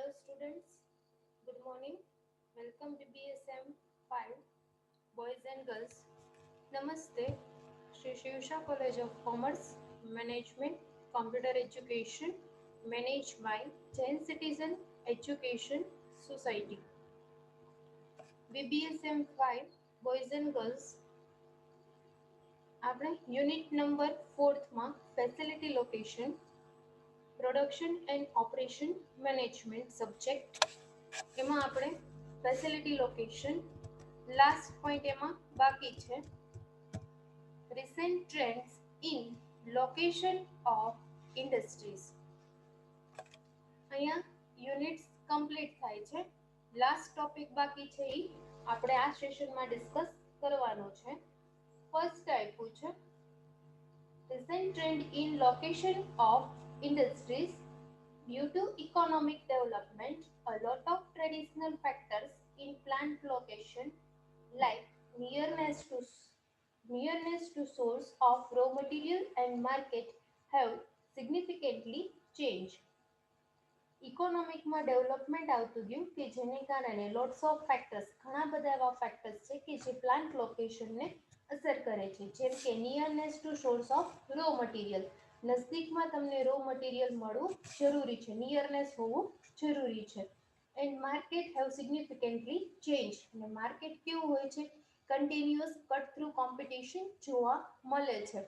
Hello students, good morning. Welcome to BSM 5 Boys and Girls. Namaste. Shri Shivsha College of Commerce, Management, Computer Education, managed by Jain Citizen Education Society. BBSM 5 Boys and Girls. આપણે unit number 4th માં facility location production and operation management subject એમાં આપણે facility location last point એમાં બાકી છે recent trends in location of industries અહીંયા units complete થાય છે લાસ્ટ ટોપિક બાકી છે એ આપણે આ સેશનમાં ડિસ્કસ કરવાનો છે ફર્સ્ટ આપ્યું છે recent trend in location of industries due to economic development a lot of traditional factors in plant location like nearness to source of raw material and market have significantly changed ઇકોનોમિકમાં development આવતું ગયું કે જેને કારણે lots of factors ઘણા બધા એવા factors છે કે જે પ્લાન્ટ લોકેશનને અસર કરે છે જેમ કે nearness to source of raw material નજદીકમાં તમને રો મટીરિયલ મળવું જરૂરી છે નિયરનેસ હોવું જરૂરી છે and market have significantly change અને માર્કેટ કેવું હોય છે કન્ટિન્યુઅસ કટ થ્રુ કોમ્પિટિશન જોવા મળે છે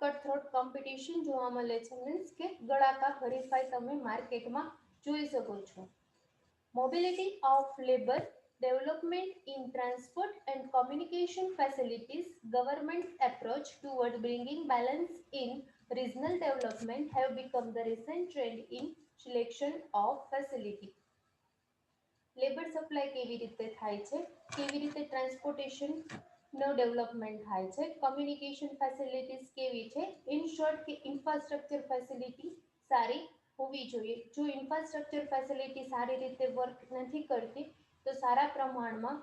કટથ્રોટ કોમ્પિટિશન જોવા મળે છે મીન્સ કે ગળાકા હરીફાઈ તમે માર્કેટમાં જોઈ શકો છો mobility of labour development in transport and communication facilities government's approach toward bringing balance in regional development have become the recent trend in selection of facility labour supply કેવી રીતે થાય છે કેવી રીતે ટ્રાન્સપોર્ટેશન નો ડેવલપમેન્ટ થાય છે કમ્યુનિકેશન ફેસિલિટીઝ કેવી છે ઇન શોર્ટ કે ઇન્ફ્રાસ્ટ્રક્ચર ફેસિલિટી સારી હોવી જોઈએ જો ઇન્ફ્રાસ્ટ્રક્ચર ફેસિલિટી સારી રીતે વર્ક નથી કરતી તો સારા પ્રમાણમાં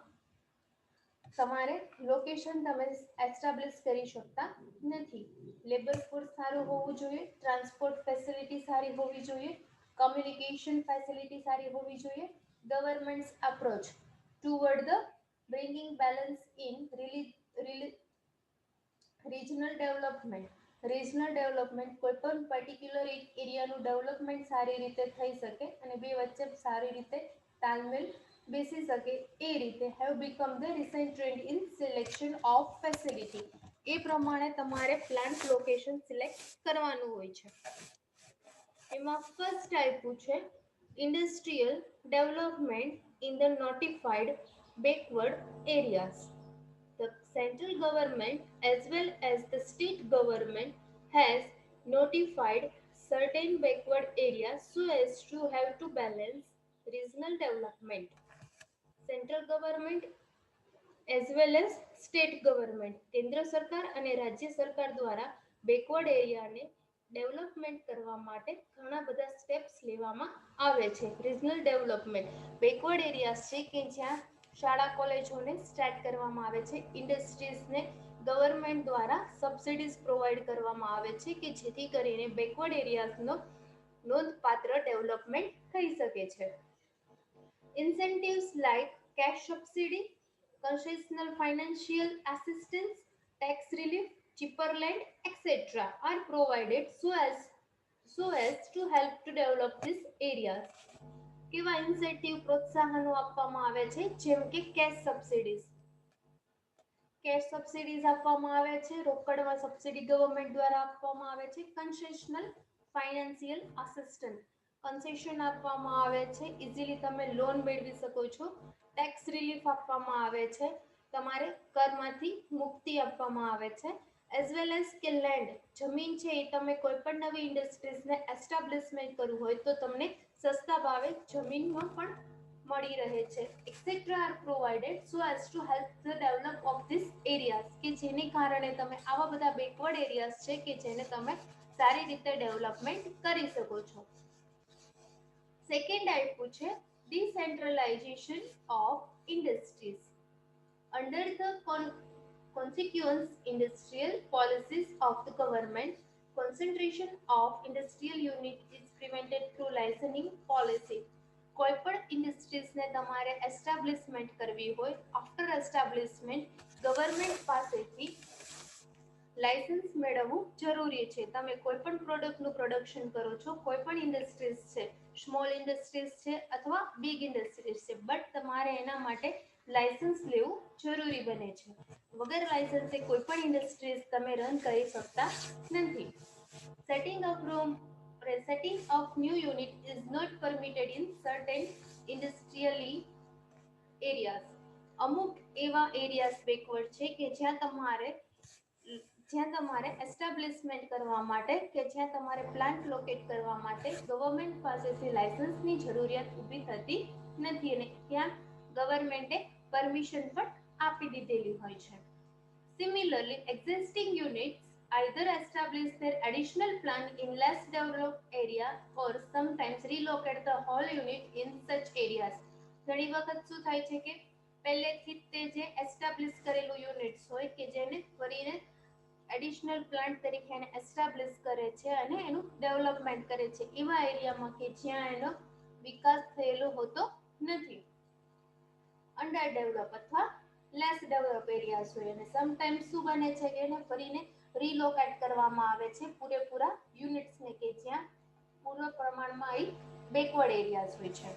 તમારે લોકેશન તમે એસ્ટાબ્લિશ કરી શકતા નથી લેબર ફોર્સ સારું હોવું જોઈએ ટ્રાન્સપોર્ટ ફેસિલિટી સારી હોવી જોઈએ કમ્યુનિકેશન ફેસિલિટી સારી હોવી જોઈએ governments approach toward the bringing balance in regional development કોઈ પણ પર્ટિક્યુલર એરિયાનું ડેવલપમેન્ટ સારી રીતે થઈ શકે અને બે વચ્ચે સારી રીતે તાલમેલ બેસી શકે એ રીતે have become the recent trend in selection of facility એ પ્રમાણે તમારે પ્લાન્ટ લોકેશન સિલેક્ટ કરવાનું હોય છે એમાં ફર્સ્ટ આપ્યું છે industrial development in the notified backward areas. The central government as well as the state government has notified certain backward areas so as to have to balance regional development. Central government as well as state government કેન્દ્ર સરકાર અને રાજ્ય સરકાર દ્વારા backward એરિયાને development કરવા માટે ઘણા બધા સ્ટેપ્સ લેવામાં આવે છે રિજનલ ડેવલપમેન્ટ બેકવર્ડ એરિયાસ છે કે જ્યાં શાળા કોલેજોને સ્ટાર્ટ કરવામાં આવે છે ઇન્ડસ્ટ્રીઝને ગવર્મેન્ટ દ્વારા સબસિડીઝ પ્રોવાઈડ કરવામાં આવે છે કે જેથી કરીને બેકવર્ડ એરિયાઝનો નોંધપાત્ર ડેવલપમેન્ટ થઈ શકે છે incentives like cash subsidy concessional financial assistance tax relief cheaper land etc are provided so as to help to develop these areas કેવા ઇન્સેન્ટિવ પ્રોત્સાહનો આપવામાં આવે છે જેમ કે કેશ સબસિડીઝ આપવામાં આવે છે રોકડમાં સબસિડી ગવર્મેન્ટ દ્વારા આપવામાં આવે છે કન્સેશનલ ફાઇનાન્શિયલ અસિસ્ટન્સ કન્સેશન આપવામાં આવે છે ઇઝીલી તમે લોન મેળવી શકો છો ટેક્સ રિલીફ આપવામાં આવે છે તમારે કરમાંથી મુક્તિ આપવામાં આવે છે એઝ વેલ એઝ કે લેન્ડ જમીન છે એ તમે કોઈ પણ નવી ઇન્ડસ્ટ્રીઝને એસ્ટાબ્લિશમેન્ટ કરવું હોય તો તમને સસ્તા ભાવે જમીનમાં પણ મળી રહે છે etcetera are provided so as to help the develop of this areas કે જેને કારણે તમે આવા બધા બેકવર્ડ એરિયાઝ છે કે જેને તમે સારી રીતે ડેવલપમેન્ટ કરી શકો છો સેકન્ડ આપ્યું છે decentralization of industries under the consequence industrial policies of the government concentration of industrial units is prevented through licensing policy. કોઈપણ ઇન્ડસ્ટ્રીઝને તમારે એસ્ટાબ્લિશમેન્ટ કરવી હોય, આફ્ટર એસ્ટાબ્લિશમેન્ટ ગવર્મેન્ટ પાસેથી લાઇસન્સ મેળવવું જરૂરી છે. તમે કોઈ પણ પ્રોડક્ટનું પ્રોડક્શન કરો છો, કોઈ પણ ઇન્ડસ્ટ્રીઝ છે, સ્મોલ ઇન્ડસ્ટ્રીઝ છે અથવા બિગ ઇન્ડસ્ટ્રીઝ છે, બટ તમારે એના માટે લાઇસન્સ લેવું જરૂરી બને છે. વગર લાઇસન્સે કોઈ પણ ઇન્ડસ્ટ્રીઝ તમે રન કરી શકતા નથી. Setting up new unit is not permitted in certain industrial areas. અમુક એવા એરિયાઝ બેકવર્ડ છે કે જ્યાં તમારે એસ્ટાબ્લિશમેન્ટ કરવા માટે કે જ્યાં તમારે પ્લાન્ટ લોકેટ કરવા માટે ગવર્મેન્ટ પાસેથી લાઇસન્સની જરૂરિયાત ઊભી થતી નથી અને ત્યાં ગવર્મેન્ટે પરમિશન પણ આપી દીધેલી હોય છે. Similarly, existing units either establish their additional plant in less developed area or sometimes relocate the whole unit in such areas. ઘણી વખત શું થાય છે કે પહેલેથી તે જે એસ્ટાબ્લિશ કરેલું યુનિટ્સ હોય કે જેને ફરીને એડિશનલ પ્લાન્ટ તરીકે એને એસ્ટાબ્લિશ કરે છે અને એનું ડેવલપમેન્ટ કરે છે એવા એરિયામાં કે જ્યાં એનો વિકાસ થયેલો હોતો નથી, અંડર ડેવલપ અથવા લેસ ડેવલપ એરિયાઝ હોય અને સમટાઈમ્સ શું બને છે કે એને ફરીને રીલોકેટ કરવામાં આવે છે પૂરેપૂરા યુનિટ્સને કે જ્યાં પૂર્ણ પ્રમાણમાં અહીં બેકવર્ડ એરિયાઝ હોય છે.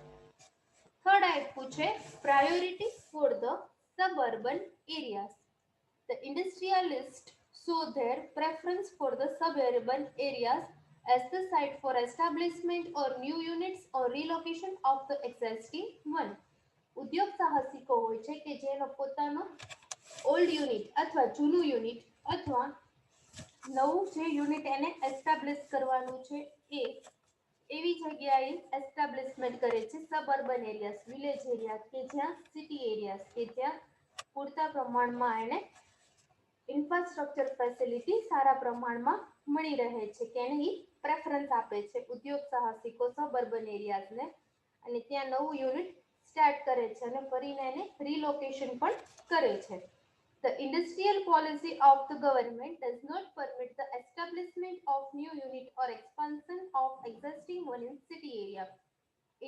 થર્ડ આપ્યું છે priority for the suburban areas. The industrialists show their preference for the suburban areas as the site for establishment or new units or relocation of the existing one. ઉદ્યોગ સાહસિકો હોય છે કે જેનો પોતાનો ઓલ્ડ યુનિટ અથવા જૂનું યુનિટ અથવા નવું જે યુનિટ એને એસ્ટાબ્લિશ કરવાનું છે એ એવી જગ્યાએ એસ્ટાબ્લિશમેન્ટ કરે છે સબઅર્બન એરિયાઝ, વિલેજ એરિયા કે જ્યાં સિટી એરિયાઝ કે જ્યાં પૂરતા પ્રમાણમાં એને ઇન્ફ્રાસ્ટ્રક્ચર ફેસિલિટી સારા પ્રમાણમાં મળી રહે છે કે એને પ્રેફરન્સ આપે છે ઉદ્યોગ સાહસિકો સબઅર્બન એરિયાઝને અને ત્યાં નવું યુનિટ સ્ટાર્ટ કરે છે અને ફરીને એને રીલોકેશન પણ કરે છે. The industrial policy of the government does not permit the establishment of new unit or expansion of existing one in city area.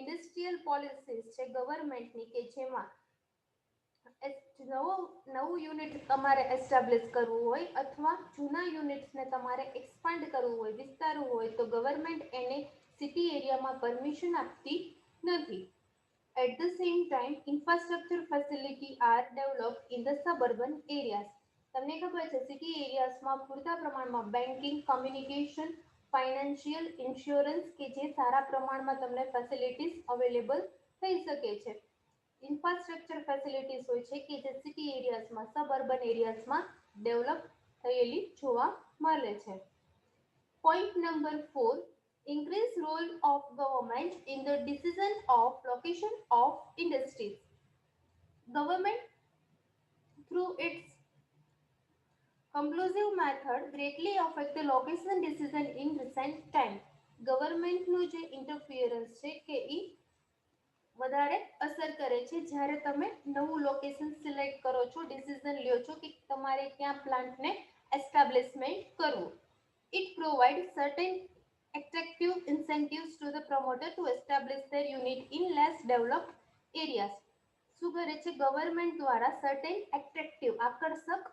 Industrial policies છે ગવર્મેન્ટની કે જેમાં નવું યુનિટ તમારે એસ્ટાબ્લિશ કરવું હોય અથવા જૂના યુનિટ્સને તમારે એક્સપાન્ડ કરવું હોય, વિસ્તારવું હોય તો ગવર્મેન્ટ એને સિટી એરિયામાં પરમિશન આપતી નથી. At the same time, infrastructure facility are developed in the suburban areas. તમને ખબર છે સિટી એરિયાઝમાં પૂરતા પ્રમાણમાં બેન્કિંગ, કમ્યુનિકેશન, ફાઇનાન્શિયલ, ઇન્સ્યોરન્સ કે જે સારા પ્રમાણમાં તમને ફેસિલિટીઝ અવેલેબલ થઈ શકે છે. ઇન્ફ્રાસ્ટ્રક્ચર ફેસિલિટીઝ હોય છે કે જે સિટી એરિયાઝમાં સબઅર્બન એરિયાઝમાં ડેવલપ થયેલી જોવા મળે છે. Point number 4, increased role of government in the decision of location of industries. Government through its conclusive method greatly affect the location decision in recent time. ગવર્મેન્ટનું જે interference છે કે એ વધારે અસર કરે છે જ્યારે તમે નવું લોકેશન સિલેક્ટ કરો છો, ડિસિઝન લ્યો છો કે તમારે ક્યાં પ્લાન્ટને એસ્ટાબ્લિશમેન્ટ કરવું. It provides certain attractive incentives to the promoter to establish their unit in less developed areas. શું કરે છે ગવર્મેન્ટ દ્વારા સર્ટેન એટ્રેક્ટિવ આકર્ષક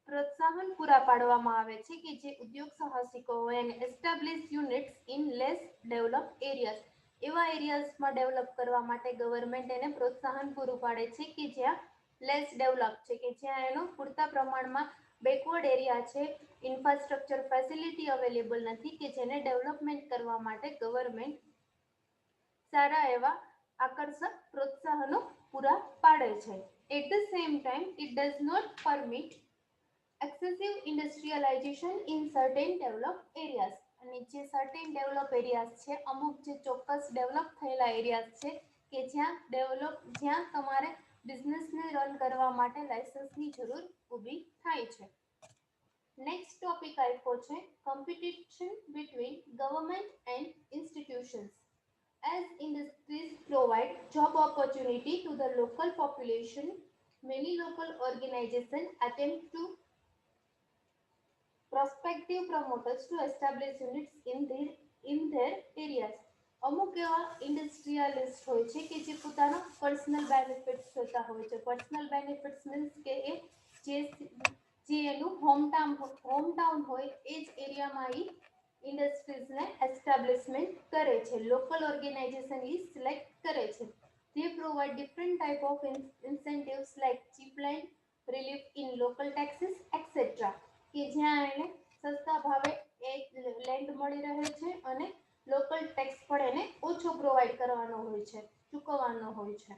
પ્રોત્સાહન પૂરા પાડવામાં આવે છે કે જે ઉદ્યોગ સાહસિકો હોય અને establish units in less develop areas એવા એરિયાઝમાં ડેવલપ કરવા માટે ગવર્મેન્ટ એને પ્રોત્સાહન પૂરું પાડે છે કે જ્યાં લેસ ડેવલપ છે કે જ્યાં એનો પૂરતા પ્રમાણમાં બેકવર્ડ એરિયા છે, ઇન્ફ્રાસ્ટ્રક્ચર ફેસિલિટી અવેલેબલ નથી કે જેને ડેવલપમેન્ટ કરવા માટે ગવર્મેન્ટ સારા એવા આકર્ષક પ્રોત્સાહનો પૂરા પાડે છે. At the same time, it does not permit excessive industrialization in certain developed areas. અને જે સર્ટેન ડેવલપ એરિયાઝ છે, અમુક જે ચોક્કસ ડેવલપ થયેલા એરિયાઝ છે કે જ્યાં તમારે બિઝનેસને રન કરવા માટે લાઇસન્સની જરૂર ઊભી થાય છે. નેક્સ્ટ ટોપિક આપ્યો છે competition between government and institutions. As industries provide job opportunity to the local population, many local organizations attempt to prospective promoters to establish units in their areas. અમુક એવા ઇન્ડસ્ટ્રીયલિસ્ટ હોય છે કે જે પોતાના પર્સનલ બેનિફિટ્સ જોતા હોય છે. પર્સનલ બેનિફિટ્સ મીન્સ કે એ જે એનું હોમટાઉન હોય એ જ એરિયામાં ઇન્ડસ્ટ્રીઝને એસ્ટાબ્લિશમેન્ટ કરે છે. લોકલ ઓર્ગેનાઇઝેશન ઈ સિલેક્ટ કરે છે. They provide different type of incentives like cheap land, relief in local taxes, etc. કે જ્યાં એને સસ્તા ભાવે એક લેન્ડ મળી રહે છે અને લોકલ ટેક્સ પણ એને ઓછો પ્રોવાઈડ કરવાનો હોય છે, ચૂકવવાનો હોય છે.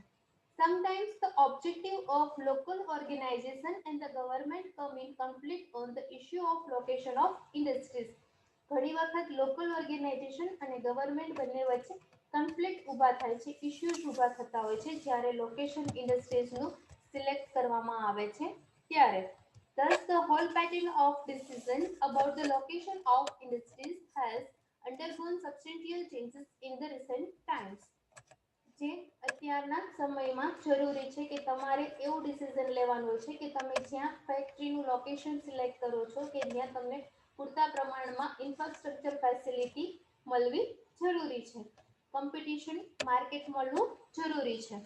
Sometimes the objective of local organization and the government come in conflict on the issue of location of industries. ઘણી વખત લોકલ ઓર્ગેનાઇઝેશન અને ગવર્મેન્ટ બંને વચ્ચે કન્ફ્લિક્ટ ઊભા થાય છે, ઇશ્યુઝ ઊભા થતા હોય છે જ્યારે લોકેશન ઇન્ડસ્ટ્રીઝનું સિલેક્ટ કરવામાં આવે છે ત્યારે. Thus, the whole pattern of decision about the location of industries has undergone substantial changes in the recent times. જે અત્યારના સમયમાં જરૂરી છે કે તમારે એવું ડિસિઝન લેવાનું છે કે તમે જ્યાં ફેક્ટરીનું લોકેશન સિલેક્ટ કરો છો કે જ્યાં તમને પૂરતા પ્રમાણમાં ઇન્ફ્રાસ્ટ્રક્ચર ફેસિલિટી મળવી જરૂરી છે. કોમ્પિટિશન માર્કેટ મળવું જરૂરી છે.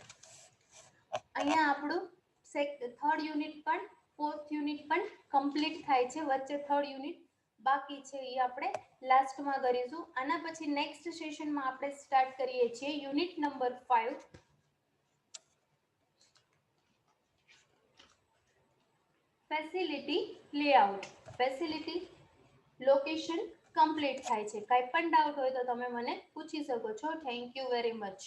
અહીંયા આપણું થર્ડ યુનિટ પણ ફોર્થ યુનિટ પણ કમ્પ્લીટ થાય છે. વચ્ચે થર્ડ યુનિટ બાકી છે એ આપણે લાસ્ટમાં કરીશું. આના પછી નેક્સ્ટ સેશનમાં આપણે સ્ટાર્ટ કરીએ છીએ unit number 5 facility layout. Facility location complete થાય છે. કાંઈ પણ ડાઉટ હોય તો તમે મને પૂછી શકો છો. Thank you very much.